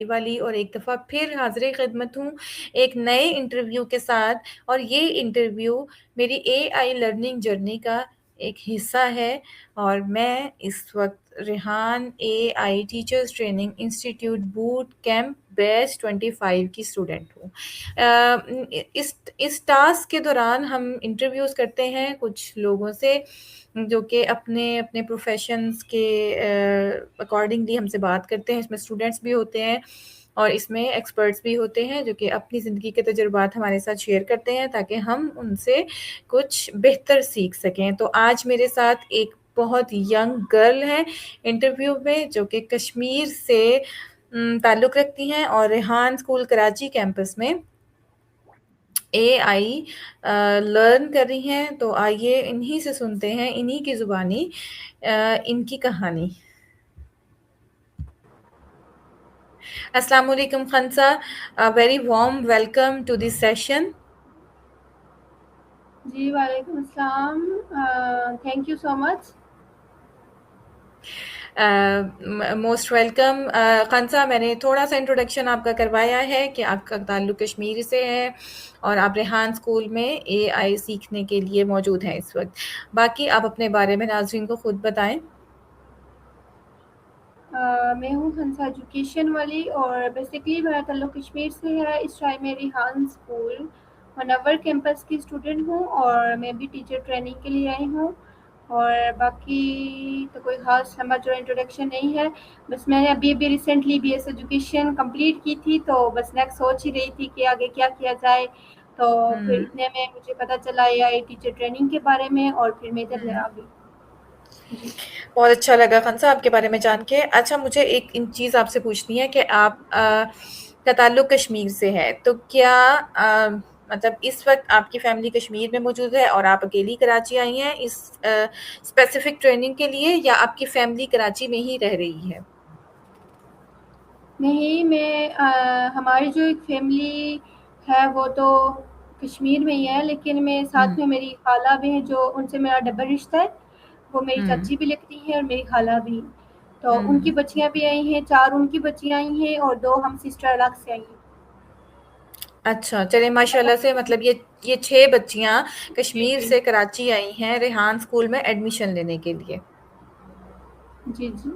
والی اور ایک دفعہ پھر حاضر خدمت ہوں ایک نئے انٹرویو کے ساتھ، اور یہ انٹرویو میری اے آئی لرننگ جرنی کا ایک حصہ ہے، اور میں اس وقت Rehan A I teachers training institute boot camp batch 25 کی اسٹوڈنٹ ہوں۔ اس ٹاسک کے دوران ہم انٹرویوز کرتے ہیں کچھ لوگوں سے جو کہ اپنے اپنے پروفیشنز کے اکارڈنگلی ہم سے بات کرتے ہیں۔ اس میں اسٹوڈنٹس بھی ہوتے ہیں اور اس میں ایکسپرٹس بھی ہوتے ہیں جو کہ اپنی زندگی کے تجربات ہمارے ساتھ شیئر کرتے ہیں تاکہ ہم ان سے کچھ بہتر سیکھ سکیں۔ تو آج میرے ساتھ ایک بہت ینگ گرل ہے انٹرویو میں جو کہ کشمیر سے تعلق رکھتی ہیں اور ریحان اسکول کراچی کیمپس میں اے آئی لرن کر رہی ہیں۔ تو آئیے انہی سے سنتے ہیں، انہی کی زبانی ان کی کہانی۔ السلام علیکم Khansa, very warm welcome to this session. جی وعلیکم السلام، thank you so much. Most welcome. Khansa, میں نے تھوڑا سا انٹروڈکشن آپ کا کروایا ہے کہ آپ کا تعلق کشمیر سے ہے اور آپ ریحان اسکول میں اے آئی سیکھنے کے لیے موجود ہیں اس وقت۔ باقی آپ اپنے بارے میں ناظرین کو خود بتائیں۔ میں ہوں خنسا ایجوکیشن والی اور بیسکلی میرا تعلق کشمیر سے ہے۔ اس ٹائم میں ریحان اسکول منور کیمپس کی اسٹوڈنٹ ہوں اور میں بھی ٹیچر ٹریننگ کے لیے آئی ہوں، اور باقی تو کوئی خاص لمبا جو انٹروڈکشن نہیں ہے۔ بس میں نے ابھی recently B S education complete کی تھی، تو بس نیکسٹ سوچ ہی رہی تھی کہ آگے کیا کیا جائے، تو پھر اتنے میں مجھے پتہ چلا اے آئی ٹیچر ٹریننگ کے بارے میں، اور پھر میں ادھر آ گئی۔ جی بہت اچھا لگا خنسا آپ کے بارے میں جان کے۔ اچھا، مجھے ایک چیز آپ سے پوچھنی ہے کہ آپ کا تعلق کشمیر سے ہے، تو کیا مطلب اس وقت آپ کی فیملی کشمیر میں موجود ہے اور آپ اکیلی کراچی آئی ہیں اس اسپیسیفک ٹریننگ کے لیے، یا آپ کی فیملی کراچی میں ہی رہ رہی ہے؟ نہیں، میں ہماری جو ایک فیملی ہے وہ تو کشمیر میں ہی ہے، لیکن میں ساتھ میں میری خالہ بھی ہیں جو ان سے میرا ڈبل رشتہ ہے۔ وہ میری چاچی بھی لگتی ہیں اور میری خالہ بھی، تو ان کی بچیاں بھی آئی ہیں، 4 ان کی بچیاں آئی ہیں اور 2 ہم سسٹر الگ سے آئی ہیں۔ اچھا، چلے ماشاء اللہ سے، مطلب یہ 6 بچیاں کشمیر سے کراچی آئی ہیں ریحان اسکول میں ایڈمیشن لینے کے لیے۔ جی جی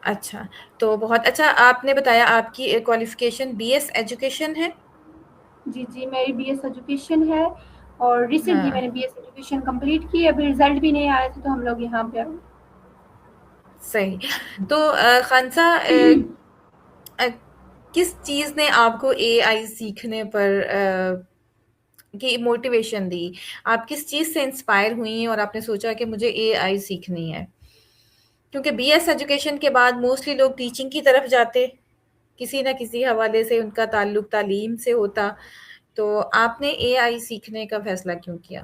اچھا، تو بہت اچھا۔ آپ نے بتایا آپ کی کوالیفیکیشن بی ایس ایجوکیشن ہے؟ جی جی میری بی ایس ایجوکیشن ہے، اور ریسنٹلی ہاں، میں نے بی ایس ایجوکیشن کمپلیٹ کی۔ ابھی رزلٹ بھی نہیں آئے تھے تو ہم لوگ یہاں پہ آئے۔ صحیح۔ تو خنسا، کس چیز نے آپ کو اے آئی سیکھنے پر کی موٹیویشن دی؟ آپ کس چیز سے انسپائر ہوئی اور آپ نے سوچا کہ مجھے اے آئی سیکھنی ہے؟ کیونکہ بی ایس ایجوکیشن کے بعد موسٹلی لوگ ٹیچنگ کی طرف جاتے، کسی نہ کسی حوالے سے ان کا تعلق تعلیم سے ہوتا، تو آپ نے اے آئی سیکھنے کا فیصلہ کیوں کیا؟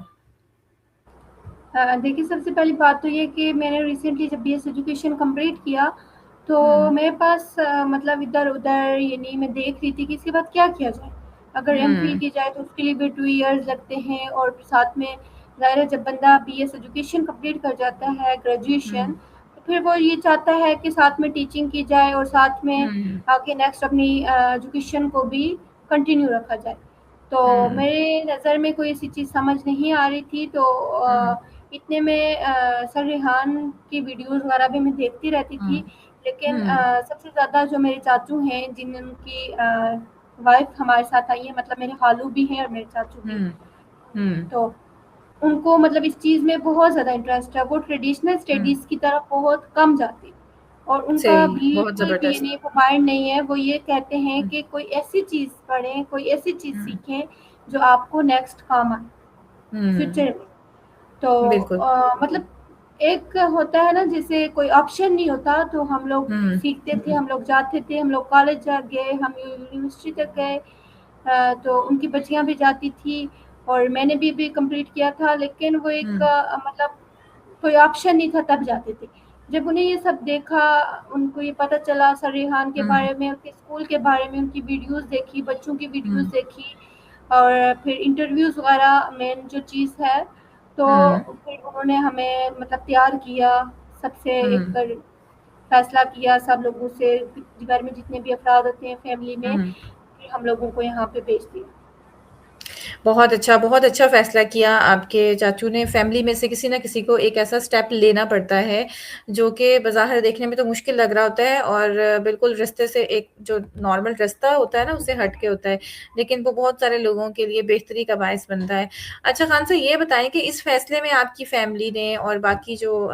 دیکھیے، سب سے پہلی بات تو یہ کہ میں نے ریسنٹلی جب بی ایس ایجوکیشن کمپلیٹ کیا تو میرے پاس مطلب ادھر ادھر، یعنی میں دیکھ رہی تھی کہ اس کے بعد کیا کیا جائے۔ اگر ایم فل کی جائے تو اس کے لیے بھی 2 ایئرز لگتے ہیں، اور ساتھ میں ظاہر ہے جب بندہ بی ایس ایجوکیشن کمپلیٹ کر جاتا ہے گریجویشن، تو پھر وہ یہ چاہتا ہے کہ ساتھ میں ٹیچنگ کی جائے اور ساتھ میں آگے نیکسٹ اپنی ایجوکیشن کو بھی کنٹینیو رکھا جائے۔ تو میرے نظر میں کوئی ایسی چیز سمجھ نہیں آ رہی تھی، تو اتنے میں سر ریحان کی ویڈیوز وغیرہ بھی میں دیکھتی رہتی تھی، لیکن سب سے زیادہ جو میرے چاچو ہیں جن کی وائف ہمارے ساتھ آئی ہیں، مطلب میرے خالو بھی ہیں اور میرے چاچو بھی، تو ان کو مطلب اس چیز میں بہت زیادہ انٹرسٹ ہے۔ وہ ٹریڈیشنل اسٹڈیز کی طرف بہت کم جاتے، اور ان کا صحیح، بہت بالکل بھی زبردست۔ یعنی مائنڈ نہیں ہے۔ وہ یہ کہتے ہیں کہ کوئی ایسی چیز پڑھیں، کوئی ایسی چیز سیکھیں جو آپ کو نیکسٹ کام آئے فیوچر میں۔ تو بالکل۔ مطلب ایک ہوتا ہے نا، جیسے کوئی آپشن نہیں ہوتا، تو ہم لوگ سیکھتے تھے، ہم لوگ جاتے تھے، ہم لوگ کالج جا گئے، ہم یونیورسٹی تک گئے، تو ان کی بچیاں بھی جاتی تھی اور میں نے بھی کمپلیٹ کیا تھا، لیکن وہ ایک مطلب کوئی آپشن نہیں تھا، تب جاتے تھے۔ جب انہیں یہ سب دیکھا، ان کو یہ پتہ چلا سر ریحان کے بارے میں، ان کے اسکول کے بارے میں، ان کی ویڈیوز دیکھی، بچوں کی ویڈیوز دیکھی، اور پھر انٹرویوز وغیرہ مین جو چیز ہے، تو پھر انہوں نے ہمیں مطلب تیار کیا سب سے ایک فیصلہ کیا سب لوگوں سے، گھر میں جتنے بھی افراد ہوتے ہیں فیملی میں، پھر ہم لوگوں کو یہاں پہ بھیج دیا۔ بہت اچھا فیصلہ کیا آپ کے چاچو نے۔ فیملی میں سے کسی نہ کسی کو ایک ایسا سٹیپ لینا پڑتا ہے جو کہ بظاہر دیکھنے میں تو مشکل لگ رہا ہوتا ہے اور بالکل رستے سے، ایک جو نارمل رستہ ہوتا ہے نا اسے ہٹ کے ہوتا ہے، لیکن وہ بہت سارے لوگوں کے لیے بہتری کا باعث بنتا ہے۔ اچھا خان صاحب یہ بتائیں کہ اس فیصلے میں آپ کی فیملی نے اور باقی جو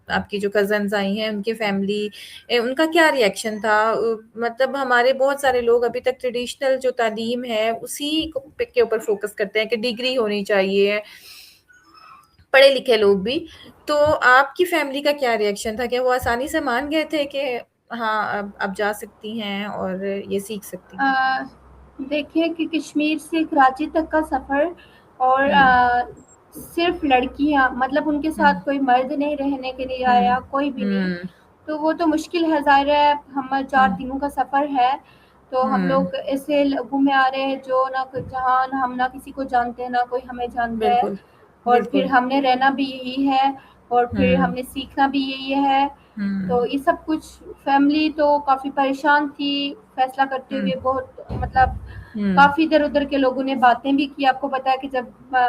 آپ کی جو کزنز آئی ہیں ان کی فیملی، ان کا کیا ری ایکشن تھا؟ مطلب ہمارے بہت سارے لوگ ابھی تک ٹریڈیشنل جو تعلیم ہے اسی کے اوپر فوکس کرتے ہیں کہ ڈگری ہونی چاہیے، پڑھے لکھے لوگ بھی۔ تو آپ کی فیملی کا کیا ری ایکشن تھا؟ کہ وہ آسانی سے مان گئے تھے کہ ہاں اب جا سکتی ہیں اور یہ سیکھ سکتی ہیں؟ دیکھیں کہ کشمیر سے کراچی تک کا سفر، اور ہوں صرف لڑکیاں، مطلب ان کے ہوں ساتھ کوئی مرد نہیں رہنے کے لیے ہوں آیا، کوئی بھی نہیں، ہوں تو وہ تو مشکل ہے، ظاہر ہے ہم 4 ہوں دنوں کا سفر ہے، تو ہم ہوں لوگ ایسے گھومے آ رہے ہیں جو جہاں ہم نہ کسی کو جانتے ہیں نہ کوئی ہمیں جانتا ہے، بالکل اور پھر بالکل ہم نے رہنا بھی یہی ہے، اور پھر ہوں ہم نے سیکھنا بھی یہی ہے، ہوں تو یہ سب کچھ فیملی تو کافی پریشان تھی فیصلہ کرتے ہوں ہوئے، بہت مطلب ہوں کافی ادھر ادھر کے لوگوں نے باتیں بھی کی، آپ کو پتا ہے کہ جب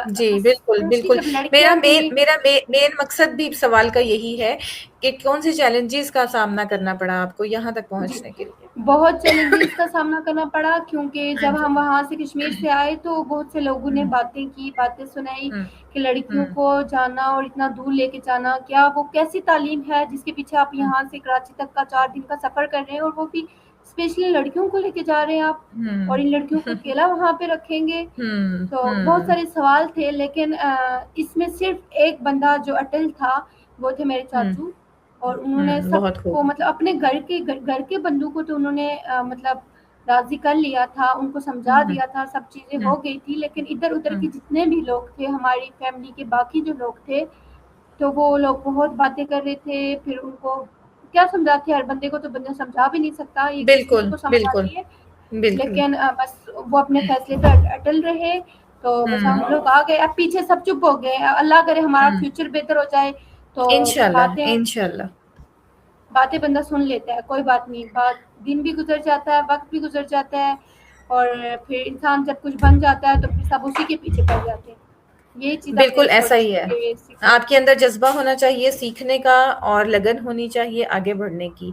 جی بالکل موسٹلی بالکل۔ جب لڑکیاں میرا تھیں، مین مقصد بھی سوال کا یہی ہے کہ کون سے چیلنجز کا سامنا کرنا پڑا آپ کو یہاں تک جی پہنچنے کے لیے؟ بہت چیلنجز کا سامنا کرنا پڑا، کیونکہ ہاں جب جی ہم وہاں سے کشمیر سے آئے تو بہت سے لوگوں نے ہوں باتیں کی، باتیں سنائی ہوں کہ لڑکیوں ہوں کو جانا اور اتنا دور لے کے جانا، کیا وہ کیسی تعلیم ہے جس کے پیچھے آپ ہوں یہاں سے کراچی تک کا 4 دن کا سفر کر رہے ہیں، اور وہ بھی اسپیشلی لڑکیوں کو لے کے جا رہے ہیں آپ، ہوں اور ان لڑکیوں کو اکیلا وہاں پہ رکھیں گے۔ ہوں تو بہت ہوں سارے سوال تھے، لیکن اس میں صرف ایک بندہ جو اٹل تھا وہ تھے میرے ہوں چاچو، اور انہوں نے سب بہت خوب۔ کو مطلب اپنے گھر کے بندوں کو تو انہوں نے مطلب راضی کر لیا تھا، ان کو سمجھا ہوں دیا تھا، سب چیزیں ہوں ہو گئی تھی، لیکن ادھر ادھر ہوں کے جتنے بھی لوگ تھے ہماری فیملی کے باقی جو لوگ تھے، تو وہ لوگ بہت باتیں کر رہے تھے، پھر ان کو کیا سمجھاتے، ہر بندے کو تو بندہ سمجھا بھی نہیں سکتا، یہ کس کسی بالکل کو سمجھ بالکل آتی ہے، بالکل۔ لیکن بس وہ اپنے فیصلے پہ اٹل رہے، تو بس ہوں ہم لوگ آ گئے، اب پیچھے سب چپ ہو گئے، اللہ کرے ہمارا ہوں فیوچر بہتر ہو جائے، تو انشاء اللہ باتیں انشاء اللہ۔ باتیں بندہ سن لیتا ہے، کوئی بات نہیں، دن بھی گزر جاتا ہے، وقت بھی گزر جاتا ہے، اور پھر انسان جب کچھ بن جاتا ہے تو پھر سب اسی کے پیچھے پڑ جاتے ہیں، یہی چیز اپنے بالکل ایسا سوچ ہی ہے، کے سیکھیں۔ آپ کے اندر جذبہ ہونا چاہیے سیکھنے کا اور لگن ہونی چاہیے آگے بڑھنے کی۔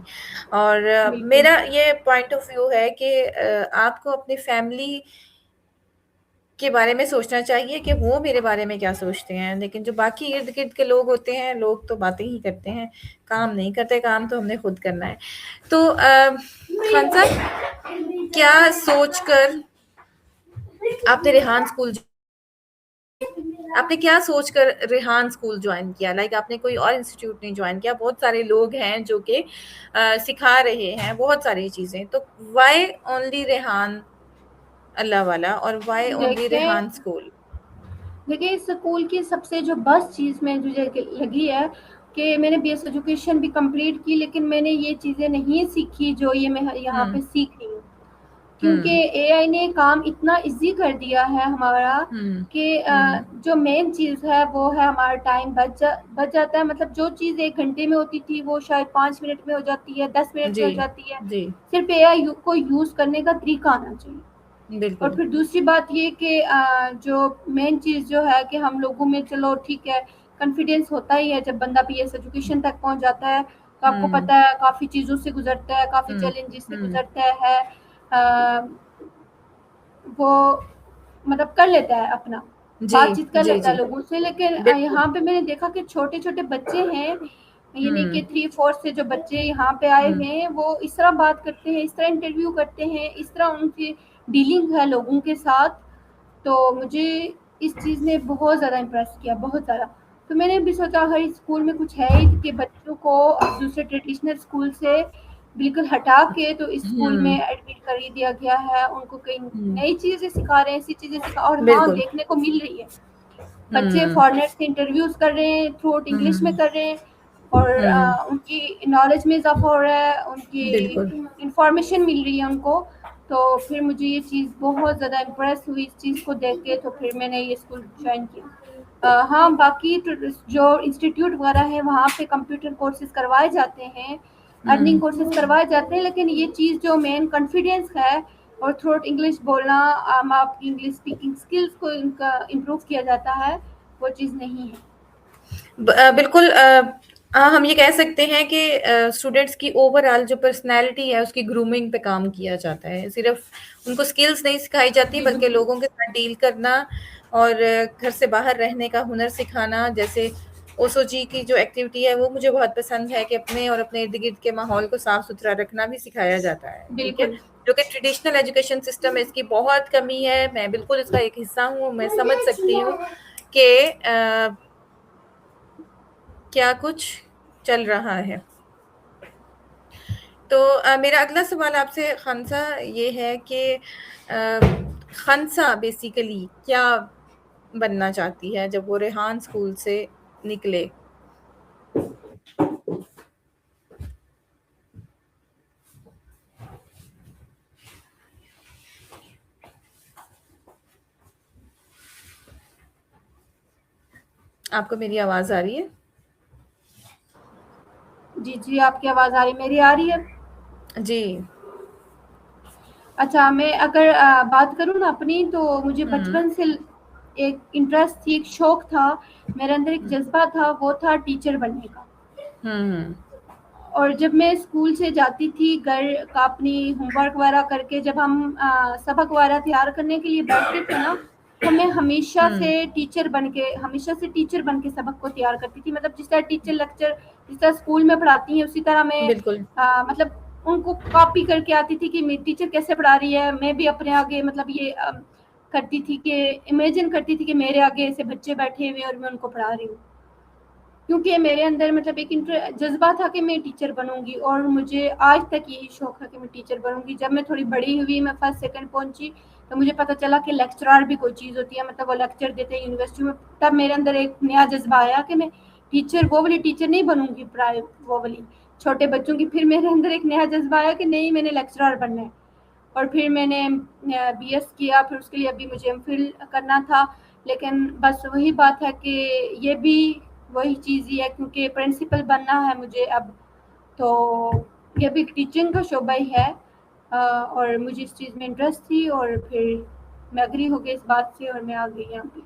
اور بالکل میرا یہ پوائنٹ آف ویو ہے کہ آپ کو اپنی فیملی کے بارے میں سوچنا چاہیے کہ وہ میرے بارے میں کیا سوچتے ہیں، لیکن جو باقی ارد گرد کے لوگ ہوتے ہیں، لوگ تو باتیں ہی کرتے ہیں، کام نہیں کرتے، کام تو ہم نے خود کرنا ہے۔ تو خان صاحب کیا سوچ کر آپ نے ریحان اسکول، آپ نے کیا سوچ کر ریحان اسکول جوائن کیا؟ لائک آپ نے کوئی اور انسٹیٹیوٹ نہیں جوائن کیا؟ بہت سارے لوگ ہیں جو کہ سکھا رہے ہیں بہت ساری چیزیں، تو وائی اونلی ریحان اللہ والا، اور وائی اونلی دیکھیں ریحان اسکول؟ دیکھیں اس اسکول کی سب سے جو بیسٹ چیز میں مجھے لگی ہے کہ میں نے بی ایس ایجوکیشن بھی کمپلیٹ کی، لیکن میں نے یہ چیزیں نہیں سیکھی جو یہ میں یہاں ہوں پہ سیکھ رہی ہوں، ہوں کیونکہ اے آئی نے کام اتنا ایزی کر دیا ہے ہمارا ہوں کہ ہوں جو مین چیز ہے وہ ہے ہمارا ٹائم بچ جاتا ہے، مطلب جو چیز 1 گھنٹے میں ہوتی تھی وہ شاید 5 منٹ میں ہو جاتی ہے، 10 منٹ میں جی ہو جاتی ہے، جی صرف اے آئی کو یوز کرنے کا طریقہ آنا چاہیے۔ اور بالکل پھر دوسری بات یہ کہ جو مین چیز جو ہے کہ ہم لوگوں میں چلو ٹھیک ہے کانفیڈینس ہوتا ہی ہے جب بندہ بی ایس ایجوکیشن تک پہنچ جاتا ہے، تو آپ کو ہوں پتہ ہے کافی چیزوں سے گزرتا ہے، کافی ہوں چیلنجز سے ہوں گزرتا ہے، وہ مطلب کر لیتا ہے اپنا جی بات چیت کر جی لیتا ہے جی لوگوں سے، لیکن بالکل۔ یہاں پہ میں نے دیکھا کہ چھوٹے چھوٹے بچے ہیں، یعنی ہوں کہ 3-4 سے جو بچے یہاں پہ آئے ہوں ہیں وہ اس طرح بات کرتے ہیں، اس طرح انٹرویو کرتے ہیں، اس طرح ان کی ڈیلنگ ہے لوگوں کے ساتھ، تو مجھے اس چیز نے بہت زیادہ امپریس کیا، بہت زیادہ، تو میں نے بھی سوچا ہر اسکول میں کچھ ہے ہی کہ بچوں کو دوسرے ٹریڈیشنل اسکول سے بالکل ہٹا کے تو اس اسکول ہوں میں ایڈمٹ کر ہی دیا گیا ہے، ان کو کئی ہوں نئی چیزیں سکھا رہے ہیں، ایسی چیزیں اور ہاں بالکل۔ دیکھنے کو مل رہی ہے، بچے ہوں فارنر سے انٹرویوز کر رہے ہیں، تھرو آؤٹ انگلش میں ہوں کر رہے ہیں، اور ہوں ان کی نالج میں اضافہ ہو رہا ہے، ان کی بالکل۔ انفارمیشن مل رہی ہے ان کو، تو پھر مجھے یہ چیز بہت زیادہ امپریس ہوئی اس چیز کو دیکھ کے، تو پھر میں نے یہ اسکول جوائن کیا۔ ہاں باقی جو انسٹیٹیوٹ وغیرہ ہیں وہاں پہ کمپیوٹر کورسز کروائے جاتے ہیں، ارننگ کورسز کروائے جاتے ہیں، لیکن یہ چیز جو مین کانفیڈینس ہے اور تھروٹ انگلش بولنا، آپ کی انگلش اسپیکنگ اسکلس کو ان کا امپروو کیا جاتا ہے، وہ چیز نہیں ہے۔ بالکل ہم یہ کہہ سکتے ہیں کہ اسٹوڈینٹس کی اوور آل جو پرسنالٹی ہے اس کی گرومنگ پہ کام کیا جاتا ہے، صرف ان کو اسکلس نہیں سکھائی جاتی جی بلکہ بالکل، لوگوں کے ساتھ ڈیل کرنا اور گھر سے باہر رہنے کا ہنر سکھانا، جیسے اوسو جی کی جو ایکٹیویٹی ہے وہ مجھے بہت پسند ہے کہ اپنے اور اپنے ارد گرد کے ماحول کو صاف ستھرا رکھنا بھی سکھایا جاتا ہے، ٹھیک ہے، بالکل۔ جو کہ ٹریڈیشنل ایجوکیشن سسٹم میں اس کی بہت کمی ہے۔ میں بالکل اس کا ایک حصہ ہوں، میں سمجھ سکتی ہوں کہ کیا کچھ چل رہا ہے۔ تو میرا اگلا سوال آپ سے خنسا یہ ہے کہ خنسا بیسیکلی کیا بننا چاہتی ہے جب وہ ریحان اسکول سے نکلے؟ آپ کو میری آواز آ رہی ہے؟ جی جی، آپ کی آواز آ رہی، میری آ رہی ہے؟ جی۔ اچھا، میں اگر بات کروں نا اپنی، تو مجھے ہوں بچپن سے ایک انٹرسٹ تھی، ایک شوق تھا، میرے اندر ایک جذبہ تھا، وہ تھا ٹیچر بننے کا۔ ہوں اور جب میں اسکول سے جاتی تھی، گھر کا اپنی ہوم ورک وغیرہ کر کے جب ہم سبق وغیرہ تیار کرنے کے لیے بیٹھتے تھے نا، تو میں ہمیشہ ہوں سے ٹیچر بن کے سبق کو تیار کرتی تھی۔ مطلب جس طرح ٹیچر لیکچر جس طرح اسکول میں پڑھاتی ہیں، اسی طرح میں بالکل مطلب ان کو کاپی کر کے آتی تھی کہ میری ٹیچر کیسے پڑھا رہی ہے، میں بھی اپنے آگے مطلب یہ کرتی تھی کہ امیجن کرتی تھی کہ میرے آگے ایسے بچے بیٹھے ہوئے اور میں ان کو پڑھا رہی ہوں، کیونکہ میرے اندر مطلب ایک جذبہ تھا کہ میں ٹیچر بنوں گی، اور مجھے آج تک یہی شوق ہے کہ میں ٹیچر بنوں گی۔ جب میں تھوڑی بڑی ہوئی، میں فرسٹ سیکنڈ پہنچی، تو مجھے پتہ چلا کہ لیکچرار بھی کوئی چیز ہوتی ہے، مطلب وہ لیکچر دیتے ہیں یونیورسٹی میں، تب میرے اندر ایک نیا جذبہ آیا کہ میں ٹیچر، وہ والی ٹیچر نہیں بنوں گی، وہ والی چھوٹے بچوں کی۔ پھر میرے اندر ایک نیا جذبہ آیا کہ نہیں، میں نے لیکچرار بننا ہے، اور پھر میں نے بی ایس کیا، پھر اس کے لیے ابھی مجھے ایم فل کرنا تھا، لیکن بس وہی بات ہے کہ یہ بھی وہی چیز ہی ہے، کیونکہ پرنسپل بننا ہے مجھے اب، تو یہ بھی ٹیچنگ کا شعبہ ہی ہے، اور مجھے اس چیز میں انٹرسٹ تھی، اور پھر میں اگری ہو گئی اس بات سے اور میں آ گئی یہاں پہ۔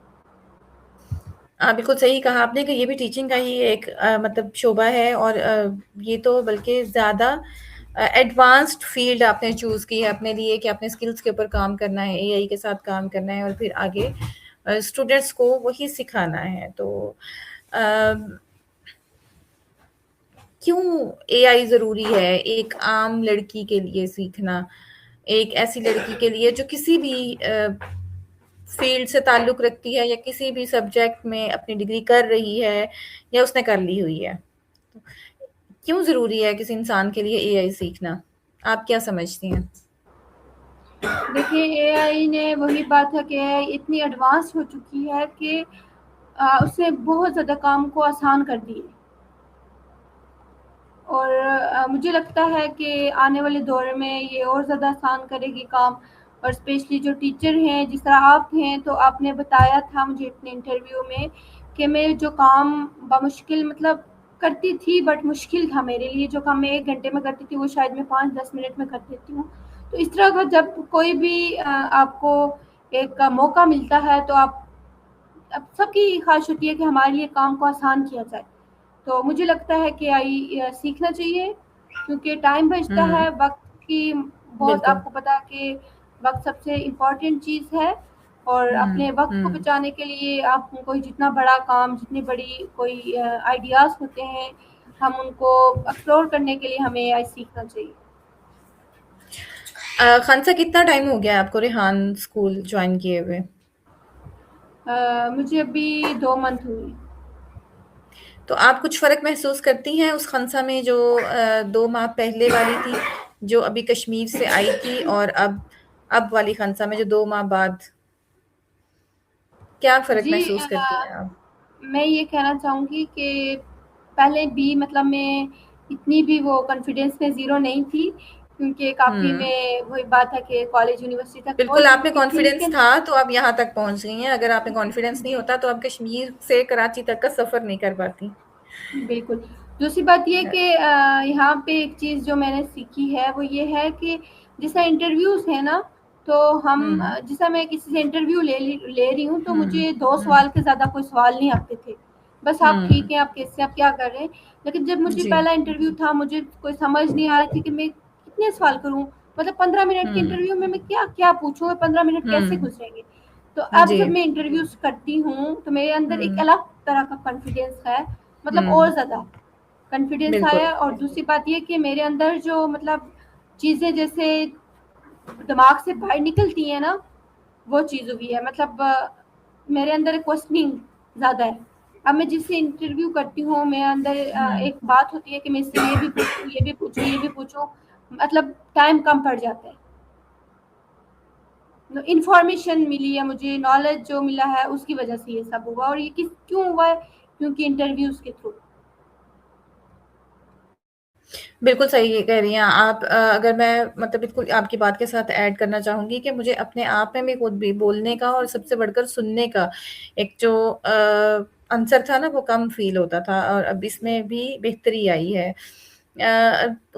بالکل صحیح کہا آپ نے کہ یہ بھی ٹیچنگ کا ہی ایک مطلب شعبہ ہے، اور یہ تو بلکہ زیادہ ایڈوانسڈ فیلڈ آپ نے چوز کی ہے اپنے لیے کہ اپنے اسکلس کے اوپر کام کرنا ہے، اے آئی کے ساتھ کام کرنا ہے، اور پھر آگے اسٹوڈینٹس کو وہی سکھانا ہے۔ تو کیوں اے آئی ضروری ہے ایک عام لڑکی کے لیے سیکھنا، ایک ایسی لڑکی کے لیے جو کسی بھی فیلڈ سے تعلق رکھتی ہے یا کسی بھی سبجیکٹ میں اپنی ڈگری کر رہی ہے یا اس نے کر لی ہوئی ہے؟ کیوں ضروری ہے کسی انسان کے لیے اے آئی سیکھنا؟ آپ کیا سمجھتی ہیں؟ دیکھیے، اے آئی نے وہی بات ہے کہ اے آئی اتنی ایڈوانس ہو چکی ہے کہ اس نے بہت زیادہ کام کو آسان کر دیے، اور مجھے لگتا ہے کہ آنے والے دور میں یہ اور زیادہ آسان کرے گی کام، اور اسپیشلی جو ٹیچر ہیں، جس طرح آپ ہیں، تو آپ نے بتایا تھا مجھے اپنے انٹرویو میں کہ میں جو کام بمشکل مطلب کرتی تھی، بٹ مشکل تھا میرے لیے، جو کام میں 1 گھنٹے میں کرتی تھی وہ شاید میں 5-10 منٹ میں کر دیتی ہوں۔ تو اس طرح کا جب کوئی بھی آپ کو ایک موقع ملتا ہے، تو آپ اب سب کی خواہش ہوتی ہے کہ ہمارے لیے کام کو آسان کیا جائے، تو مجھے لگتا ہے کہ آئی سیکھنا چاہیے، کیونکہ ٹائم بچتا ہوں ہے، وقت کی بہت، بالکل آپ کو پتا کہ وقت سب سے امپورٹنٹ چیز ہے، اور ہوں اپنے وقت کو ہوں بچانے کے لیے آپ کوئی جتنا بڑا کام، جتنی بڑی کوئی آئیڈیاز ہوتے ہیں، ہم ان کو ایکسپلور کرنے کے لیے ہمیں آئی سیکھنا چاہیے۔ خنسا کتنا ٹائم ہو گیا آپ کو ریحان اسکول جوائن کیے ہوئے؟ مجھے ابھی 2 منتھ ہوئے۔ تو آپ کچھ فرق محسوس کرتی ہیں اس خنسا میں جو 2 ماہ پہلے والی تھی، جو ابھی کشمیر سے آئی تھی، اور اب والی خنسا میں جو 2 ماہ بعد، کیا فرق جی، محسوس کرتی ہیں آپ؟ میں یہ کہنا چاہوں گی کہ پہلے بھی مطلب میں اتنی بھی وہ کانفیڈینس میں زیرو نہیں تھی، کیونکہ کافی ہوں میں وہی بات ہے کہ کالج یونیورسٹی تک بالکل، پہنچ آپ میں چکی تھی، کانفیڈنس لیکن تھا تو آپ یہاں تک پہنچ گئی ہیں، اگر آپ میں کانفیڈنس نہیں ہوتا تو آپ کشمیر سے کراچی تک کا سفر نہیں کر پاتی۔ بالکل، دوسری بات یہ کہ یہاں پہ ایک چیز جو میں نے سیکھی ہے وہ یہ ہے کہ جیسا انٹرویوز ہے نا، تو ہم جیسا میں کسی سے انٹرویو لے رہی ہوں تو مجھے 2 سوال کے زیادہ کوئی سوال نہیں آتے تھے، بس آپ ٹھیک ہیں، آپ کیسے، آپ کیا کر رہے ہیں. لیکن جب مجھے جی پہلا انٹرویو تھا مجھے کوئی سمجھ نہیں آ رہا تھی کہ میں کتنے سوال کروں، مطلب 15 منٹ کے انٹرویو میں کیا کیا پوچھوں، 15 منٹ کیسے گزریں گے. تو اب جی جب میں انٹرویوز کرتی ہوں تو میرے اندر ایک الگ طرح کا کانفیڈینس ہے، مطلب اور زیادہ کانفیڈینس بالکل آیا. اور دوسری بات یہ کہ میرے اندر جو مطلب چیزیں جیسے دماغ سے باہر نکلتی ہیں نا، وہ چیز ہوئی ہے. مطلب میرے اندر کوسچننگ زیادہ ہے. اب میں جس سے انٹرویو کرتی ہوں میرے اندر ایک بات ہوتی ہے کہ میں اس سے یہ بھی پوچھوں، یہ بھی پوچھوں، یہ بھی پوچھوں، مطلب ٹائم کم پڑ جاتا ہے. انفارمیشن ملی ہے مجھے، نالج جو ملا ہے اس کی وجہ سے یہ سب ہوا. اور یہ کیوں ہوا ہے؟ کیونکہ انٹرویوز کے تھرو. بالکل صحیح کہہ رہی ہیں آپ. اگر میں مطلب بالکل آپ کی بات کے ساتھ ایڈ کرنا چاہوں گی کہ مجھے اپنے آپ میں بھی خود بھی بولنے کا اور سب سے بڑھ کر سننے کا ایک جو عنصر تھا نا وہ کم فیل ہوتا تھا، اور اب اس میں بھی بہتری آئی ہے.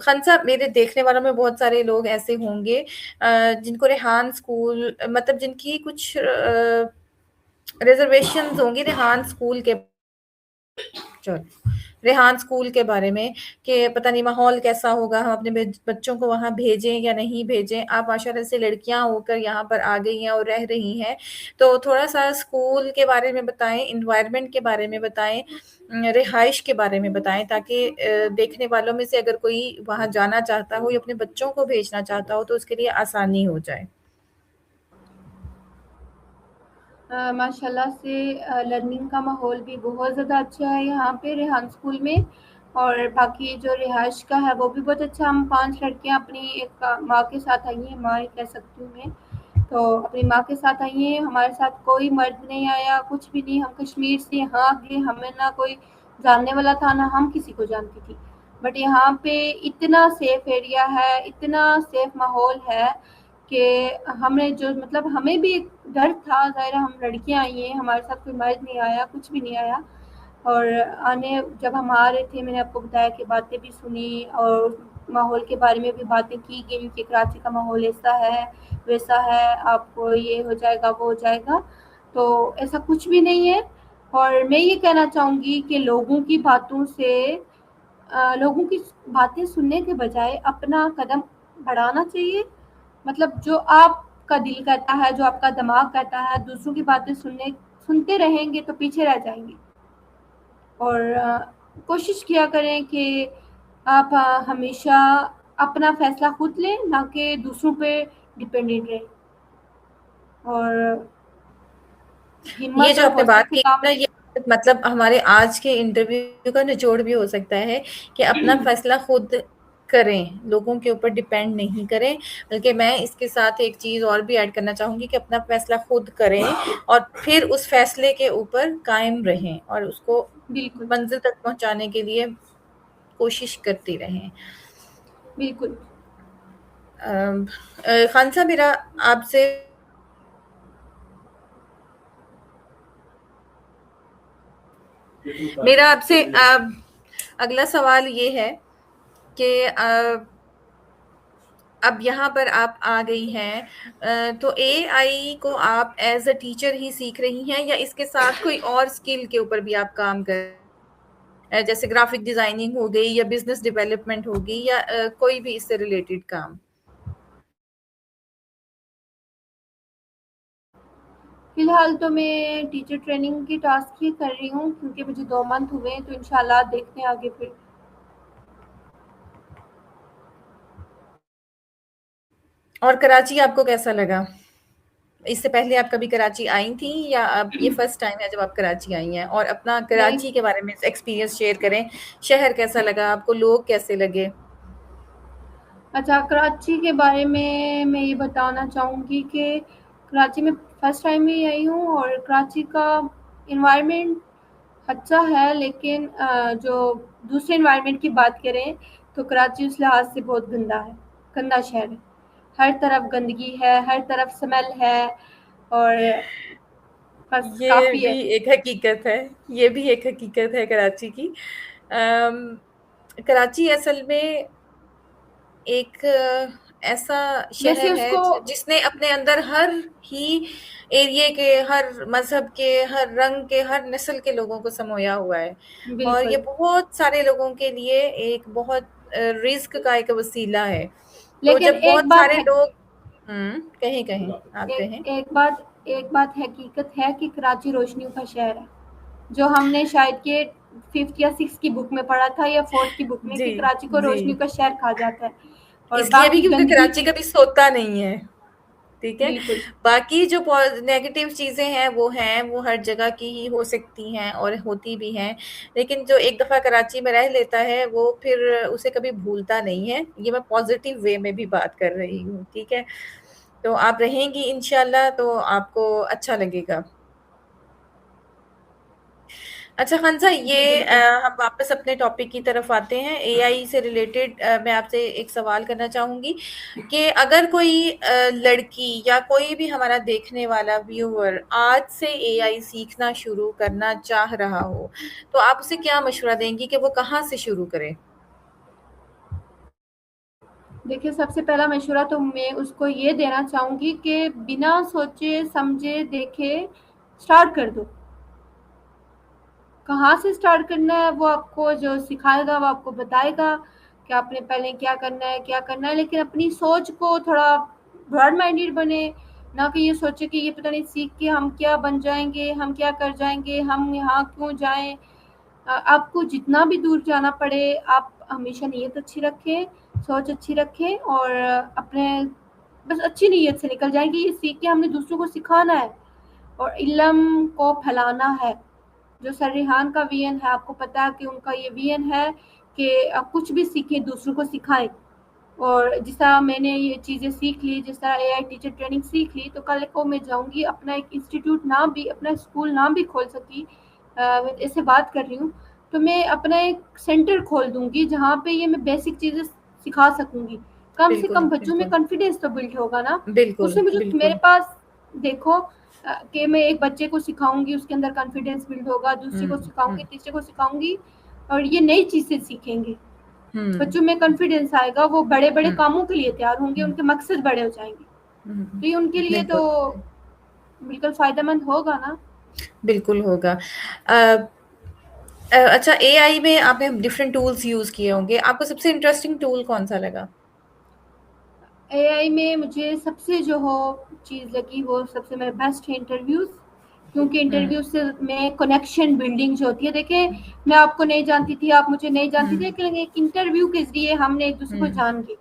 خنسا، میرے دیکھنے والوں میں بہت سارے لوگ ایسے ہوں گے جن کو ریحان اسکول، مطلب جن کی کچھ ریزرویشنز ہوں گی ریحان اسکول کے بارے میں، کہ پتہ نہیں ماحول کیسا ہوگا، ہم اپنے بچوں کو وہاں بھیجیں یا نہیں بھیجیں. آپ ماشاءاللہ سے لڑکیاں ہو کر یہاں پر آ گئی ہیں اور رہ رہی ہیں، تو تھوڑا سا اسکول کے بارے میں بتائیں، انوائرمنٹ کے بارے میں بتائیں، رہائش کے بارے میں بتائیں، تاکہ دیکھنے والوں میں سے اگر کوئی وہاں جانا چاہتا ہو یا اپنے بچوں کو بھیجنا چاہتا ہو تو اس کے لیے آسانی ہو جائے. ماشاء اللہ سے لرننگ کا ماحول بھی بہت زیادہ اچھا ہے یہاں پہ ریحان اسکول میں. اور باقی جو رہائش کا ہے وہ بھی بہت اچھا. ہم 5 لڑکیاں اپنی ایک ماں کے ساتھ آئی ہیں، ماں ہی کہہ سکتی ہوں میں، تو اپنی ماں کے ساتھ آئی ہیں. ہمارے ساتھ کوئی مرد نہیں آیا، کچھ بھی نہیں. ہم کشمیر سے یہاں گئے، ہمیں نہ کوئی جاننے والا تھا نہ ہم کسی کو جانتی تھی. بٹ یہاں پہ اتنا سیف ایریا ہے، اتنا سیف ماحول ہے کہ ہمیں جو مطلب ہمیں بھی ایک ڈر تھا. ظاہر ہم لڑکیاں آئی ہیں، ہمارے ساتھ کوئی مرد نہیں آیا، کچھ بھی نہیں آیا. اور جب ہم آ رہے تھے میں نے آپ کو بتایا کہ باتیں بھی سنی اور ماحول کے بارے میں بھی باتیں کی گئی کہ کراچی کا ماحول ایسا ہے ویسا ہے، آپ کو یہ ہو جائے گا وہ ہو جائے گا. تو ایسا کچھ بھی نہیں ہے. اور میں یہ کہنا چاہوں گی کہ لوگوں کی باتوں سے، لوگوں کی باتیں سننے کے بجائے اپنا قدم بڑھانا چاہیے. مطلب جو آپ کا دل کرتا ہے، جو آپ کا دماغ کرتا ہے، دوسروں کی باتیں سنتے رہیں گے تو پیچھے رہ جائیں گے. اور کوشش کیا کریں کہ آپ ہمیشہ اپنا فیصلہ خود لیں، نہ کہ دوسروں پہ ڈپینڈنٹ رہیں. اور یہ ہمت جو اور آپ نے حوصلے بات سے کی کام نا، لیں. یہ مطلب ہمارے آج کے انٹرویو کا نچوڑ بھی ہو سکتا ہے کہ اپنا فیصلہ خود کریں، لوگوں کے اوپر ڈیپینڈ نہیں کریں. بلکہ میں اس کے ساتھ ایک چیز اور بھی ایڈ کرنا چاہوں گی کہ اپنا فیصلہ خود کریں اور پھر اس فیصلے کے اوپر قائم رہیں اور اس کو بالکل منزل تک پہنچانے کے لیے کوشش کرتی رہیں. بالکل. خانسا، میرا آپ سے اگلا سوال یہ ہے کہ اب یہاں پر آپ آ گئی ہیں، تو اے آئی کو آپ ایز اے ٹیچر ہی سیکھ رہی ہیں یا اس کے ساتھ کوئی اور اسکل کے اوپر بھی آپ کام کر رہے ہیں، جیسے گرافک ڈیزائننگ ہو گئی یا بزنس ڈیولپمنٹ ہوگی یا کوئی بھی اس سے ریلیٹڈ کام؟ فی الحال تو میں ٹیچر ٹریننگ کی ٹاسک ہی کر رہی ہوں کیونکہ مجھے 2 منتھ ہوئے ہیں، تو انشاءاللہ دیکھتے ہیں آگے پھر. اور کراچی آپ کو کیسا لگا؟ اس سے پہلے آپ کبھی کراچی آئی تھیں یا اب یہ فرسٹ ٹائم ہے جب آپ کراچی آئی ہیں؟ اور اپنا نہیں. کراچی کے بارے میں ایکسپیرینس شیئر کریں. شہر کیسا لگا آپ کو؟ لوگ کیسے لگے؟ اچھا، کراچی کے بارے میں یہ بتانا چاہوں گی کہ کراچی میں فرسٹ ٹائم ہی آئی ہوں اور کراچی کا انوائرمنٹ اچھا ہے. لیکن جو دوسرے انوائرمنٹ کی بات کریں تو کراچی اس لحاظ سے بہت گندا ہے، گندا شہر ہے. ہر طرف گندگی ہے، ہر طرف اسمیل ہے، اور بس یہ کافی بھی ہے. ایک حقیقت ہے، یہ بھی ایک حقیقت ہے کراچی کی. کراچی اصل میں ایک ایسا جیسے شہر اس ہے کو جس نے اپنے اندر ہر ہی ایریے کے، ہر مذہب کے، ہر رنگ کے، ہر نسل کے لوگوں کو سمویا ہوا ہے، اور یہ بالکل، بہت سارے لوگوں کے لیے ایک بہت رزق کا ایک وسیلہ ہے. تو لیکن جب بہت سارے لوگ کہیں کہیں آپ کہیں. ایک بات حقیقت ہے کہ کراچی روشنیوں کا شہر ہے، جو ہم نے شاید کہ 5th یا 6th کی بک میں پڑھا تھا یا 4th کی بک میں، جی کہ کراچی کو جی، روشنیوں کا شہر کہا جاتا ہے، اور اس لیے بھی باقی کیونکہ گندگی کراچی کبھی سوتا نہیں ہے. ٹھیک ہے، بالکل باقی جو نیگیٹو چیزیں ہیں وہ ہر جگہ کی ہی ہو سکتی ہیں اور ہوتی بھی ہیں، لیکن جو ایک دفعہ کراچی میں رہ لیتا ہے وہ پھر اسے کبھی بھولتا نہیں ہے. یہ میں پازیٹیو وے میں بھی بات کر رہی ہوں. ٹھیک ہے، تو آپ رہیں گی انشاءاللہ تو آپ کو اچھا لگے گا. اچھا خانزہ، جی یہ بالکل. ہم واپس اپنے ٹاپک کی طرف آتے ہیں. اے آئی سے ریلیٹڈ میں آپ سے ایک سوال کرنا چاہوں گی کہ اگر کوئی لڑکی یا کوئی بھی ہمارا دیکھنے والا ویور آج سے اے آئی سیکھنا شروع کرنا چاہ رہا ہو تو آپ اسے کیا مشورہ دیں گی کہ وہ کہاں سے شروع کرے؟ دیکھیے، سب سے پہلا مشورہ تو میں اس کو یہ دینا چاہوں گی کہ بنا سوچے سمجھے دیکھے اسٹارٹ کر دو. کہاں سے اسٹارٹ کرنا ہے وہ آپ کو جو سکھائے گا وہ آپ کو بتائے گا کہ آپ نے پہلے کیا کرنا ہے، لیکن اپنی سوچ کو تھوڑا براڈ مائنڈیڈ بنے، نہ کہ یہ سوچے کہ یہ پتہ نہیں سیکھ کے ہم کیا بن جائیں گے، ہم کیا کر جائیں گے، ہم یہاں کیوں جائیں. آپ کو جتنا بھی دور جانا پڑے، آپ ہمیشہ نیت اچھی رکھیں، سوچ اچھی رکھیں، اور اپنے بس اچھی نیت سے نکل جائیں گے. یہ سیکھ کے ہم نے دوسروں کو سکھانا ہے اور علم کو پھیلانا ہے. جو سر ریحان کا وین ہے، آپ کو پتا ہے کہ ان کا یہ وین ہے کہ آپ کچھ بھی سیکھیں دوسروں کو سکھائیں. اور جس طرح میں نے یہ چیزیں سیکھ لی، جس طرح اے آئی ٹیچر ٹریننگ سیکھ لی، تو کل کو میں جاؤں گی اپنا ایک انسٹیٹیوٹ نہ بھی، اپنا اسکول نہ بھی کھول سکی، ایسے بات کر رہی ہوں، تو میں اپنا ایک سینٹر کھول دوں گی جہاں پہ یہ میں بیسک چیزیں سکھا سکوں گی. کم سے بالکل کم بچوں میں بالکل کانفیڈینس تو بلڈ ہوگا نا. اس بالکل میں مجھے میرے بالکل. پاس دیکھو کہ میں ایک بچے کو سکھاؤں گی، اس کے اندر کانفیڈینس بلڈ ہوگا، دوسرے کو سکھاؤں ہوں گی، تیسرے کو سکھاؤں گی، اور یہ نئی چیزیں سیکھیں گے. ہوں بچوں میں کانفیڈینس آئے گا، وہ بڑے بڑے ہوں کاموں کے لیے تیار ہوں گے، ہوں ان کے مقصد بڑے ہو جائیں گے. ہوں. تو یہ ان کے لیے تو بالکل بالکل فائدہ مند ہوگا نا. بالکل ہوگا. اچھا، اے آئی میں آپ نے ڈفرینٹ ٹولس یوز کیے ہوں گے، آپ کو سب سے انٹرسٹنگ ٹول کون سا لگا؟ اے آئی میں مجھے سب سے جو چیز لگی وہ سب سے میرا بیسٹ ہے انٹرویوز، کیونکہ ہوں انٹرویو سے میں کنیکشن بلڈنگ جو ہوتی ہے. دیکھیں، میں آپ کو نہیں جانتی تھی، آپ مجھے نہیں جانتی ہوں تھی، لیکن ایک انٹرویو کے ذریعے ہم نے ایک دوسرے کو ہوں. جان گئے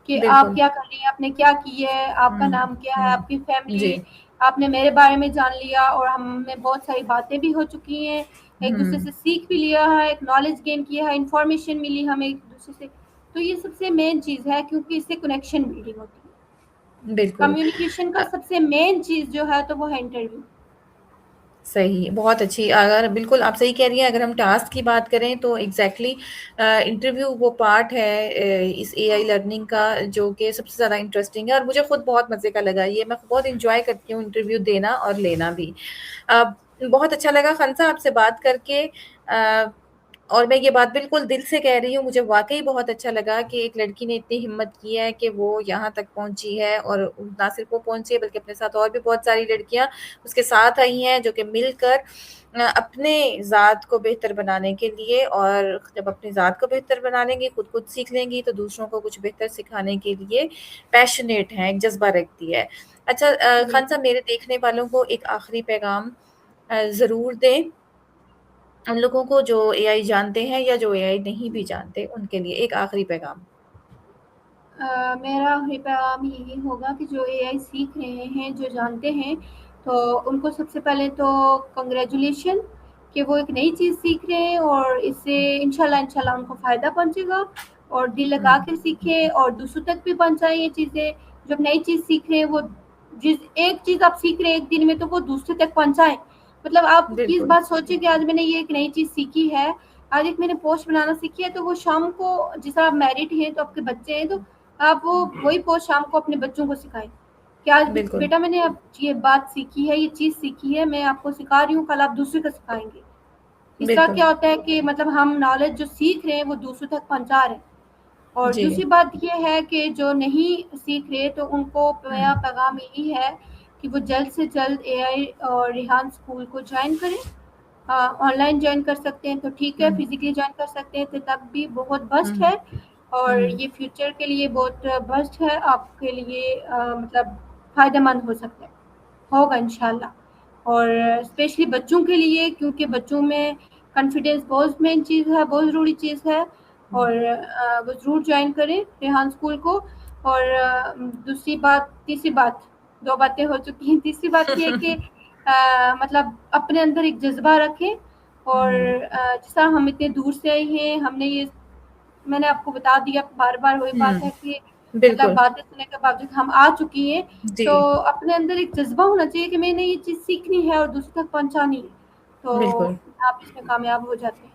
کہ آپ بالکل. کیا کر رہی ہیں، آپ نے کیا کی ہے، آپ کا ہوں نام کیا ہے، ہوں. آپ کی جی. فیملی، آپ نے میرے بارے میں جان لیا، اور ہم نے بہت ساری باتیں بھی ہو چکی ہیں، ایک ہوں. دوسرے سے سیکھ بھی لیا ہے، ایک نالج گین کیا ہے، انفارمیشن ملی ہمیں ایک دوسرے سے. تو یہ سب سے مین چیز ہے، کیونکہ اس سے کنیکشن بلڈنگ ہوتی ہے. بالکل. کمیونیکیشن کا سب سے مین چیز جو ہے تو وہ ہے انٹرویو. صحیح، بہت اچھی. اگر بالکل آپ صحیح کہہ رہی ہیں، اگر ہم ٹاسک کی بات کریں تو ایگزیکٹلی انٹرویو وہ پارٹ ہے اس اے آئی لرننگ کا جو کہ سب سے زیادہ انٹرسٹنگ ہے، اور مجھے خود بہت مزے کا لگا. یہ میں بہت انجوائے کرتی ہوں انٹرویو دینا اور لینا بھی. بہت اچھا لگا خنسا آپ سے بات کر کے، اور میں یہ بات بالکل دل سے کہہ رہی ہوں، مجھے واقعی بہت اچھا لگا کہ ایک لڑکی نے اتنی ہمت کی ہے کہ وہ یہاں تک پہنچی ہے، اور نہ صرف وہ پہنچی ہے بلکہ اپنے ساتھ اور بھی بہت ساری لڑکیاں اس کے ساتھ آئی ہیں جو کہ مل کر اپنے ذات کو بہتر بنانے کے لیے، اور جب اپنی ذات کو بہتر بنا لیں گی، خود سیکھ لیں گی، تو دوسروں کو کچھ بہتر سکھانے کے لیے پیشنیٹ ہیں، ایک جذبہ رکھتی ہے. اچھا خان بالکل. صاحب، میرے دیکھنے والوں کو ایک آخری پیغام ضرور دیں، ان لوگوں کو جو اے آئی جانتے ہیں یا جو اے آئی نہیں بھی جانتے، ان کے لیے ایک آخری پیغام. میرا پیغام یہی ہوگا کہ جو اے آئی سیکھ رہے ہیں، جو جانتے ہیں، تو ان کو سب سے پہلے تو کنگریچولیشن کہ وہ ایک نئی چیز سیکھ رہے ہیں، اور اس سے انشاءاللہ ان کو فائدہ پہنچے گا. اور دل لگا ہوں کے سیکھیں اور دوسروں تک بھی پہنچائیں یہ چیزیں. جب نئی چیز سیکھ رہے ہیں، وہ ایک چیز آپ سیکھ رہے ہیں ایک دن میں، تو وہ دوسرے تک پہنچائیں. مطلب آپ کی اس بالکل بات سوچیں کہ آج میں نے یہ ایک نئی چیز سیکھی ہے، آج ایک میں نے پوسٹ بنانا سیکھی ہے، تو وہ شام کو، جس آپ میرڈ ہیں تو آپ کے بچے ہیں، تو آپ وہی پوسٹ شام کو اپنے بچوں کو سکھائیں کہ آج بالکل بیٹا میں نے اب یہ بات سیکھی ہے، یہ چیز سیکھی ہے، میں آپ کو سکھا رہی ہوں، کل آپ دوسرے کو سکھائیں گے. اس کا بالکل کیا ہوتا ہے کہ مطلب ہم نالج جو سیکھ رہے ہیں وہ دوسروں تک پہنچا رہے ہیں. اور جی. دوسری بات یہ ہے کہ جو نہیں سیکھ رہے تو ان کو میرا پیغام یہی ہے کہ وہ جلد سے جلد اے آئی اور ریحان اسکول کو جوائن کریں. آن لائن جوائن کر سکتے ہیں تو ٹھیک ہے, ہوں فزیکلی جوائن کر سکتے ہیں تو تب بھی بہت بیسٹ ہوں ہے. اور ہوں یہ فیوچر کے لیے بہت بیسٹ ہے, آپ کے لیے مطلب فائدہ مند ہو سکتا ہے, ہوگا انشاءاللہ. اور اسپیشلی بچوں کے لیے, کیونکہ بچوں میں کانفیڈینس بہت مین چیز ہے, بہت ضروری چیز ہے. اور وہ ضرور جوائن کریں ریحان اسکول کو. اور دوسری بات, تیسری بات, 2 باتیں ہو چکی ہیں. تیسری بات یہ ہے کہ مطلب اپنے اندر ایک جذبہ رکھیں. اور جس طرح ہم اتنے دور سے آئے ہیں, ہم نے یہ, میں نے آپ کو بتا دیا بار بار وہی بات ہے کہ مطلب بالکل. باتیں سننے کے باوجود ہم آ چکی ہیں. جی. تو اپنے اندر ایک جذبہ ہونا چاہیے کہ میں نے یہ چیز سیکھنی ہے اور دوسروں تک پہنچانی ہے, تو بالکل. آپ اس میں کامیاب ہو جاتے ہیں.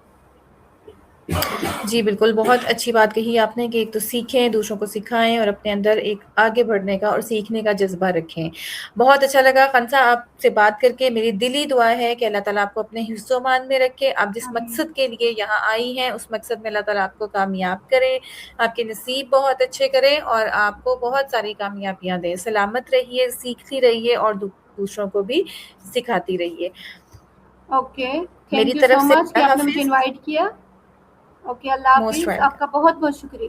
جی بالکل, بہت اچھی بات کہی آپ نے کہ ایک تو سیکھیں, دوسروں کو سکھائیں, اور اپنے اندر ایک آگے بڑھنے کا اور سیکھنے کا جذبہ رکھیں. بہت اچھا لگا خنسا آپ سے بات کر کے. میری دلی دعا ہے کہ اللہ تعالیٰ آپ کو اپنے حفظ و امان میں رکھے. آپ جس آمین. مقصد کے لیے یہاں آئی ہیں اس مقصد میں اللہ تعالیٰ آپ کو کامیاب کرے, آپ کے نصیب بہت اچھے کرے, اور آپ کو بہت ساری کامیابیاں دے. سلامت رہیے, سیکھتی رہیے, اور دوسروں کو بھی سکھاتی رہیے. اوکے, میری تھینک یو سو طرف سے مچ کہ اللہ آپ نے مجھے حافظ. انوائٹ کیا. اوکے, اللہ موسٹ حافظ, آپ ویلکم. کا بہت بہت شکریہ.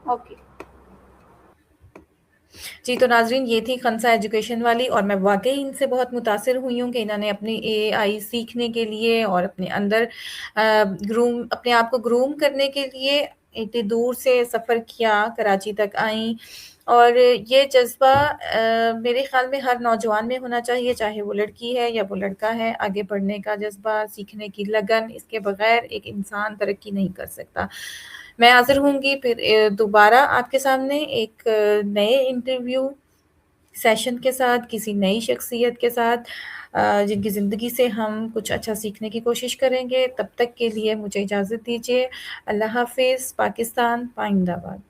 اوکے. جی تو ناظرین, یہ تھی خنسا ایجوکیشن والی, اور میں واقعی ان سے بہت متاثر ہوئی ہوں کہ انہوں نے اپنی اے آئی سیکھنے کے لیے اور اپنے اندر اپنے آپ کو گروم کرنے کے لیے اتنی دور سے سفر کیا, کراچی تک آئیں. اور یہ جذبہ میرے خیال میں ہر نوجوان میں ہونا چاہیے, چاہے وہ لڑکی ہے یا وہ لڑکا ہے. آگے بڑھنے کا جذبہ, سیکھنے کی لگن, اس کے بغیر ایک انسان ترقی نہیں کر سکتا. میں حاضر ہوں گی پھر دوبارہ آپ کے سامنے ایک نئے انٹرویو سیشن کے ساتھ, کسی نئی شخصیت کے ساتھ, جن کی زندگی سے ہم کچھ اچھا سیکھنے کی کوشش کریں گے. تب تک کے لیے مجھے اجازت دیجیے. اللہ حافظ. پاکستان پائندہ باد.